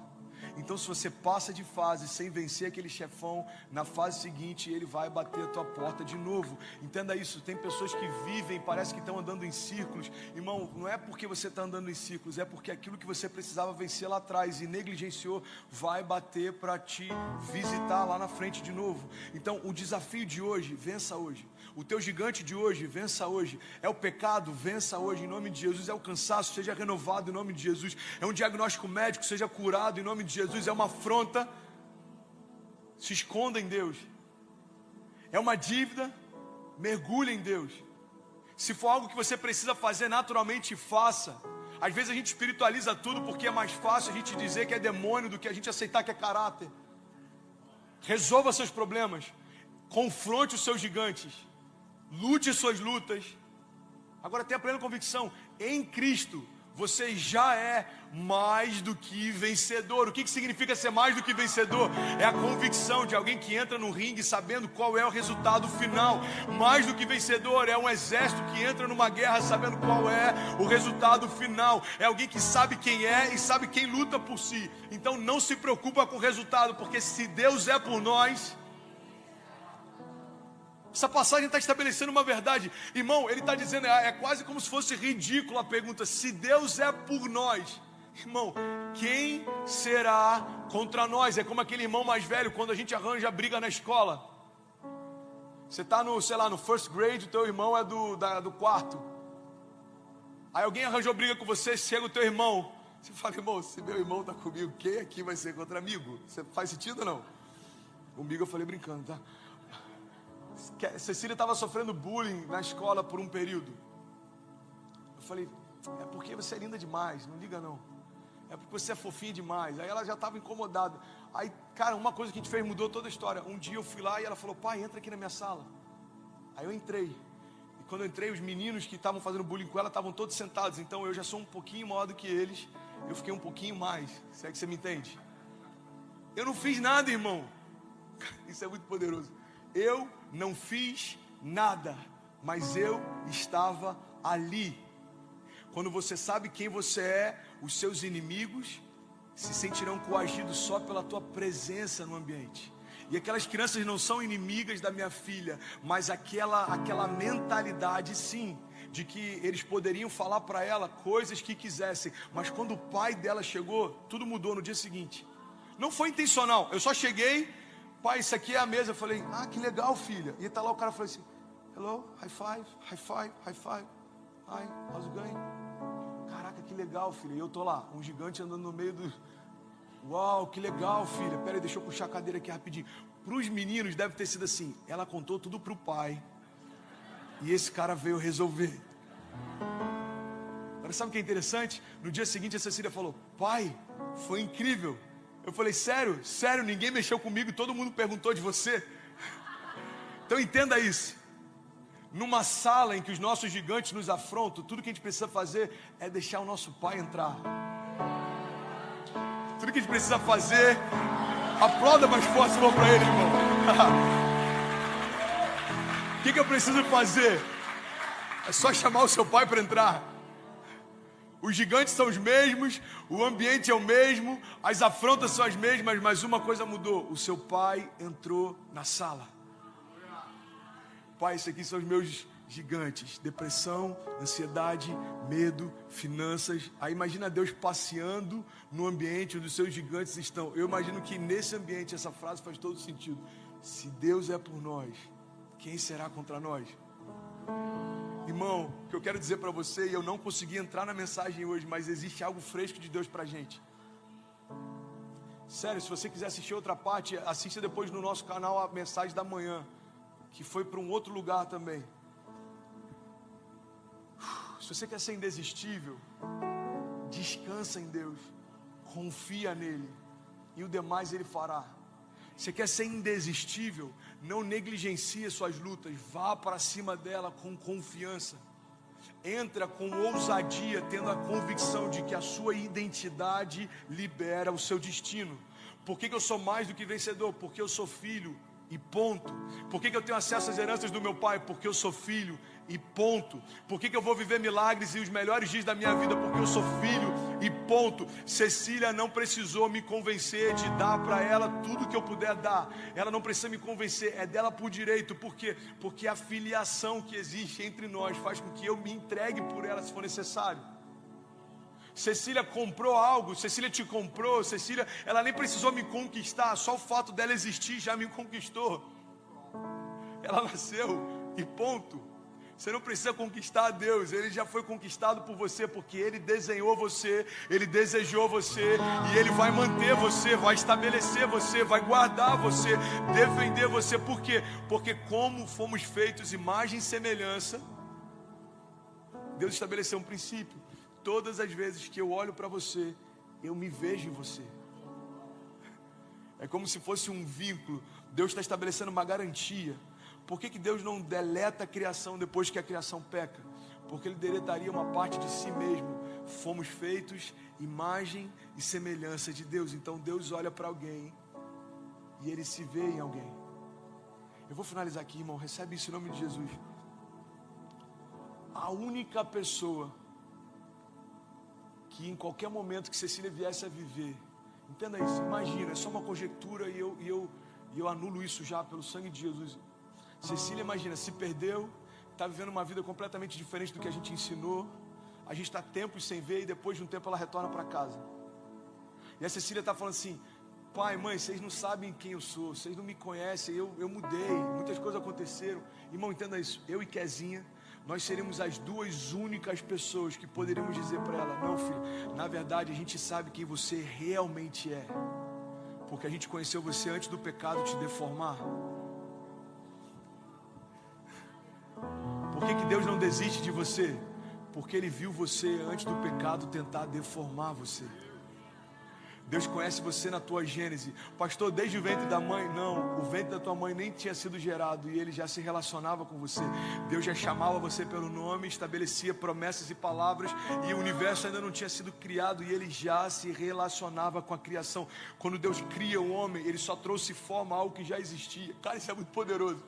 Então, se você passa de fase sem vencer aquele chefão, na fase seguinte ele vai bater a tua porta de novo. Entenda isso. Tem pessoas que vivem, parece que estão andando em círculos. Irmão, não é porque você está andando em círculos, é porque aquilo que você precisava vencer lá atrás e negligenciou vai bater para te visitar lá na frente de novo. Então, o desafio de hoje, vença hoje. O teu gigante de hoje, vença hoje. É o pecado, vença hoje em nome de Jesus. É o cansaço, seja renovado em nome de Jesus. É um diagnóstico médico, seja curado em nome de Jesus. É uma afronta, se esconda em Deus. É uma dívida, mergulha em Deus. Se for algo que você precisa fazer naturalmente, faça. Às vezes a gente espiritualiza tudo porque é mais fácil a gente dizer que é demônio do que a gente aceitar que é caráter. Resolva seus problemas. Confronte os seus gigantes. Lute suas lutas. Agora tenha plena convicção, em Cristo você já é mais do que vencedor. O que significa ser mais do que vencedor? É a convicção de alguém que entra no ringue sabendo qual é o resultado final. Mais do que vencedor é um exército que entra numa guerra sabendo qual é o resultado final. É alguém que sabe quem é e sabe quem luta por si. Então não se preocupa com o resultado, porque se Deus é por nós... Essa passagem está estabelecendo uma verdade. Irmão, ele está dizendo, é quase como se fosse ridículo a pergunta. Se Deus é por nós, irmão, quem será contra nós? É como aquele irmão mais velho, quando a gente arranja briga na escola. Você está no, sei lá, no first grade, o teu irmão é do quarto. Aí alguém arranjou briga com você, chega o teu irmão. Você fala, irmão, se meu irmão está comigo, quem aqui vai ser contra amigo? Você faz sentido ou não? Comigo eu falei brincando, tá? Cecília estava sofrendo bullying na escola por um período. Eu falei, é porque você é linda demais, não liga não. É porque você é fofinha demais. Aí ela já estava incomodada. Aí, cara, uma coisa que a gente fez mudou toda a história. Um dia eu fui lá e ela falou, pai, entra aqui na minha sala. Aí eu entrei. E quando eu entrei, os meninos que estavam fazendo bullying com ela estavam todos sentados. Então eu já sou um pouquinho maior do que eles. Eu fiquei um pouquinho mais. Se é que você me entende? Eu não fiz nada, irmão. Isso é muito poderoso. Eu não fiz nada, mas eu estava ali. Quando você sabe quem você é, os seus inimigos se sentirão coagidos só pela tua presença no ambiente. E aquelas crianças não são inimigas da minha filha, mas aquela mentalidade sim, de que eles poderiam falar para ela coisas que quisessem, mas quando o pai dela chegou, tudo mudou no dia seguinte. Não foi intencional, eu só cheguei, pai, isso aqui é a mesa. Eu falei, que legal, filha. E tá lá o cara falou assim, hello, high five, high five, high five. Hi, how's it going? Caraca, que legal, filha. E eu tô lá, um gigante andando no meio do... Uau, que legal, filha. Pera aí, deixa eu puxar a cadeira aqui rapidinho. Para os meninos deve ter sido assim, ela contou tudo pro pai e esse cara veio resolver. Agora sabe o que é interessante? No dia seguinte a Cecília falou, pai, foi incrível. Eu falei, sério? Sério, ninguém mexeu comigo, todo mundo perguntou de você. Então entenda isso. Numa sala em que os nossos gigantes nos afrontam, tudo que a gente precisa fazer é deixar o nosso pai entrar. Tudo que a gente precisa fazer, aplauda mais forte se for para ele, irmão. O que eu preciso fazer? É só chamar o seu pai para entrar. Os gigantes são os mesmos, o ambiente é o mesmo, as afrontas são as mesmas, mas uma coisa mudou: o seu pai entrou na sala. Pai, esses aqui são os meus gigantes: depressão, ansiedade, medo, finanças. Aí imagina Deus passeando no ambiente onde os seus gigantes estão. Eu imagino que nesse ambiente essa frase faz todo sentido. Se Deus é por nós, quem será contra nós? Irmão, o que eu quero dizer para você, e eu não consegui entrar na mensagem hoje, mas existe algo fresco de Deus pra gente. Sério, se você quiser assistir outra parte, assista depois no nosso canal a mensagem da manhã, que foi para um outro lugar também. Se você quer ser indesistível, descansa em Deus, confia nele, e o demais ele fará. Você quer ser indesistível, não negligencie suas lutas, vá para cima dela com confiança. Entra com ousadia, tendo a convicção de que a sua identidade libera o seu destino. Por que eu sou mais do que vencedor? Porque eu sou filho e ponto. Por que eu tenho acesso às heranças do meu pai? Porque eu sou filho e ponto. Por que eu vou viver milagres e os melhores dias da minha vida? Porque eu sou filho e ponto. Cecília não precisou me convencer de dar para ela tudo que eu puder dar. Ela não precisa me convencer, é dela por direito. Por quê? Porque a filiação que existe entre nós faz com que eu me entregue por ela se for necessário. Cecília comprou algo, Cecília te comprou, Cecília, ela nem precisou me conquistar, só o fato dela existir já me conquistou. Ela nasceu e ponto. Você não precisa conquistar a Deus, Ele já foi conquistado por você, porque Ele desenhou você, Ele desejou você, e Ele vai manter você, vai estabelecer você, vai guardar você, defender você. Por quê? Porque como fomos feitos imagem e semelhança, Deus estabeleceu um princípio. Todas as vezes que eu olho para você, eu me vejo em você. É como se fosse um vínculo. Deus está estabelecendo uma garantia. Por que Deus não deleta a criação depois que a criação peca? Porque Ele deletaria uma parte de si mesmo. Fomos feitos imagem e semelhança de Deus. Então Deus olha para alguém e Ele se vê em alguém. Eu vou finalizar aqui, irmão. Recebe isso em nome de Jesus. A única pessoa que em qualquer momento que Cecília viesse a viver, entenda isso, imagina, é só uma conjectura e eu anulo isso já pelo sangue de Jesus. Cecília, imagina, se perdeu, está vivendo uma vida completamente diferente do que a gente ensinou, a gente está tempos sem ver e depois de um tempo ela retorna para casa. E a Cecília está falando assim: pai, mãe, vocês não sabem quem eu sou, vocês não me conhecem, eu mudei, muitas coisas aconteceram. Irmão, entenda isso, eu e Kezinha, nós seríamos as duas únicas pessoas que poderíamos dizer para ela: não, filho, na verdade a gente sabe quem você realmente é, porque a gente conheceu você antes do pecado te deformar. Por que Deus não desiste de você? Porque Ele viu você antes do pecado tentar deformar você. Deus conhece você na tua gênese. Pastor, desde o ventre da mãe? Não, o ventre da tua mãe nem tinha sido gerado e Ele já se relacionava com você. Deus já chamava você pelo nome, estabelecia promessas e palavras, e o universo ainda não tinha sido criado e Ele já se relacionava com a criação. Quando Deus cria o homem, Ele só trouxe forma a algo que já existia. Cara, isso é muito poderoso.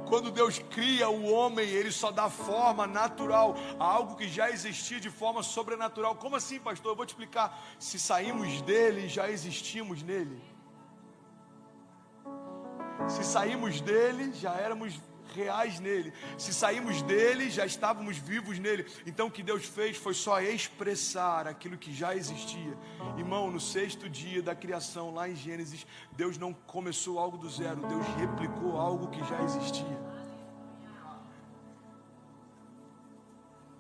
Quando Deus cria o homem, Ele só dá forma natural a algo que já existia de forma sobrenatural. Como assim, pastor? Eu vou te explicar. Se saímos dele, já existimos nele. Se saímos dele, já éramos reais nele. Se saímos dele, já estávamos vivos nele. Então o que Deus fez foi só expressar aquilo que já existia. Irmão, no 6º dia da criação, lá em Gênesis, Deus não começou algo do zero, Deus replicou algo que já existia.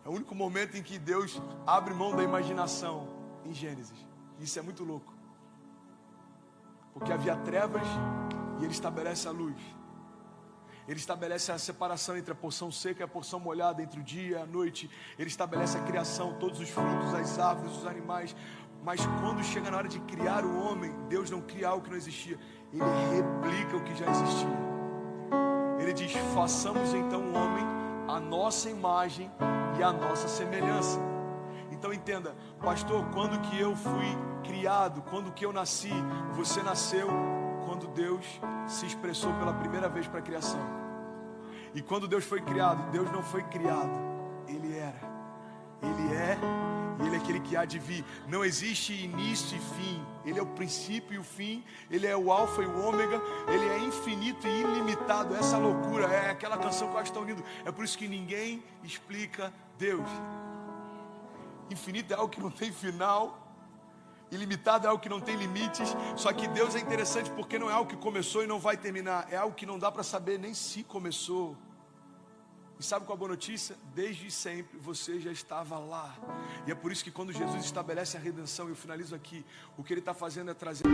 É o único momento em que Deus abre mão da imaginação, em Gênesis. Isso é muito louco. Porque havia trevas e Ele estabelece a luz. Ele estabelece a separação entre a porção seca e a porção molhada, entre o dia e a noite. Ele estabelece a criação, todos os frutos, as árvores, os animais. Mas quando chega na hora de criar o homem, Deus não cria algo que não existia. Ele replica o que já existia. Ele diz: façamos então o homem a nossa imagem e a nossa semelhança. Então entenda, pastor, quando que eu fui criado, quando que eu nasci? Você nasceu quando Deus se expressou pela primeira vez para a criação. E quando Deus foi criado, Deus não foi criado, Ele era. Ele é, e Ele é aquele que há de vir. Não existe início e fim. Ele é o princípio e o fim. Ele é o alfa e o ômega. Ele é infinito e ilimitado. Essa loucura é aquela canção que eu acho tão lindo. É por isso que ninguém explica Deus. Infinito é algo que não tem final. Ilimitado é algo que não tem limites. Só que Deus é interessante porque não é algo que começou e não vai terminar. É algo que não dá para saber nem se começou. E sabe qual a boa notícia? Desde sempre você já estava lá. E é por isso que quando Jesus estabelece a redenção, e eu finalizo aqui, o que Ele está fazendo é trazer...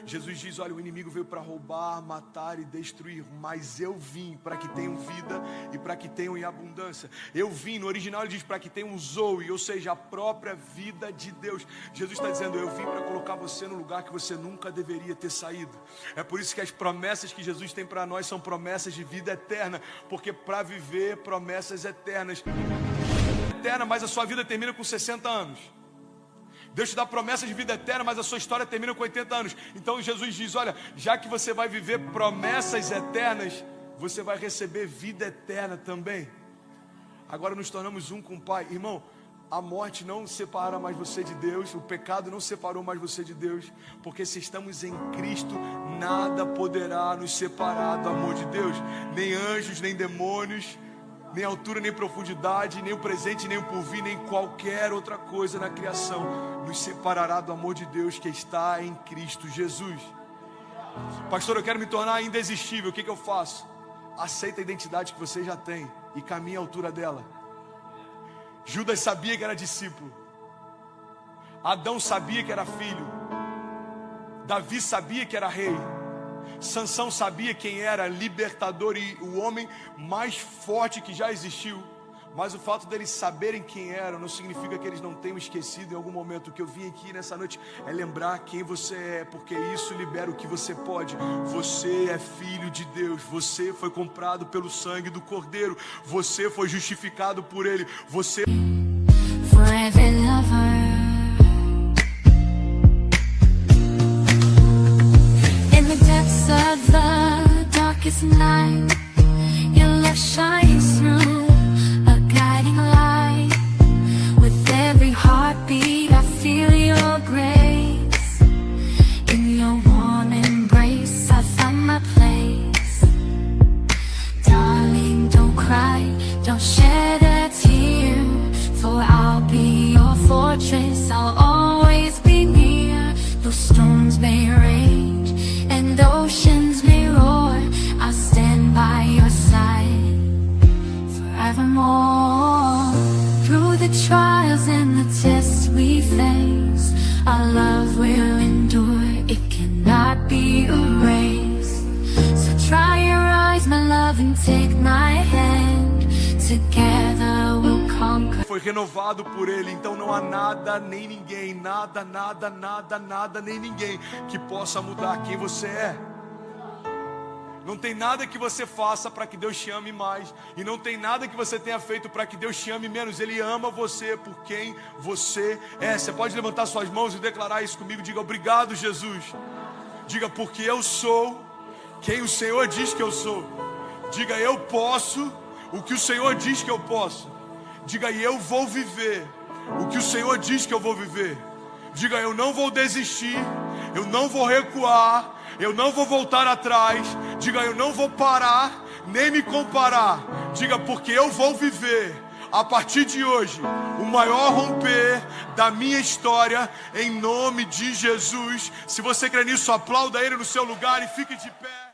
Jesus diz: olha, o inimigo veio para roubar, matar e destruir, mas eu vim para que tenham vida e para que tenham em abundância. Eu vim, no original ele diz para que tenham zoe, ou seja, a própria vida de Deus. Jesus está dizendo: eu vim para colocar você no lugar que você nunca deveria ter saído. É por isso que as promessas que Jesus tem para nós são promessas de vida eterna, porque para viver promessas eternas, mas a sua vida termina com 60 anos. Deus te dá promessas de vida eterna, mas a sua história termina com 80 anos. Então Jesus diz: olha, já que você vai viver promessas eternas, você vai receber vida eterna também. Agora nos tornamos um com o Pai. Irmão, a morte não separa mais você de Deus, o pecado não separou mais você de Deus, porque se estamos em Cristo, nada poderá nos separar do amor de Deus. Nem anjos, nem demônios, nem altura, nem profundidade, nem o presente, nem o porvir, nem qualquer outra coisa na criação nos separará do amor de Deus que está em Cristo Jesus. Pastor, eu quero me tornar indesistível, o que eu faço? Aceita a identidade que você já tem e caminha à altura dela. Judas sabia que era discípulo, Adão sabia que era filho, Davi sabia que era rei, Sansão sabia quem era libertador e o homem mais forte que já existiu. Mas o fato deles saberem quem eram não significa que eles não tenham esquecido em algum momento. O que eu vim aqui nessa noite é lembrar quem você é, porque isso libera o que você pode. Você é filho de Deus, você foi comprado pelo sangue do Cordeiro, você foi justificado por Ele, você... Forever lover. In the depths of the darkest night, your love shines through, a guiding light. With every heartbeat I feel your grace. In your warm embrace I find my place. Darling, don't cry, don't shed a tear, for I'll be your fortress, I'll always be near. Though storms may rage and forevermore. Through the trials and the tests we face, our love will endure, it cannot be erased. So dry your eyes, my love, and take my hand. Together we'll conquer. Foi renovado por Ele, então não há nada nem ninguém, nada, nem ninguém que possa mudar quem você é. Não tem nada que você faça para que Deus te ame mais, e não tem nada que você tenha feito para que Deus te ame menos. Ele ama você por quem você é. Você pode levantar suas mãos e declarar isso comigo. Diga: obrigado, Jesus. Diga: porque eu sou quem o Senhor diz que eu sou. Diga: eu posso o que o Senhor diz que eu posso. Diga: e eu vou viver o que o Senhor diz que eu vou viver. Diga: eu não vou desistir, eu não vou recuar, eu não vou voltar atrás. Diga: eu não vou parar, nem me comparar. Diga: porque eu vou viver, a partir de hoje, o maior romper da minha história, em nome de Jesus. Se você crê nisso, aplauda Ele no seu lugar e fique de pé.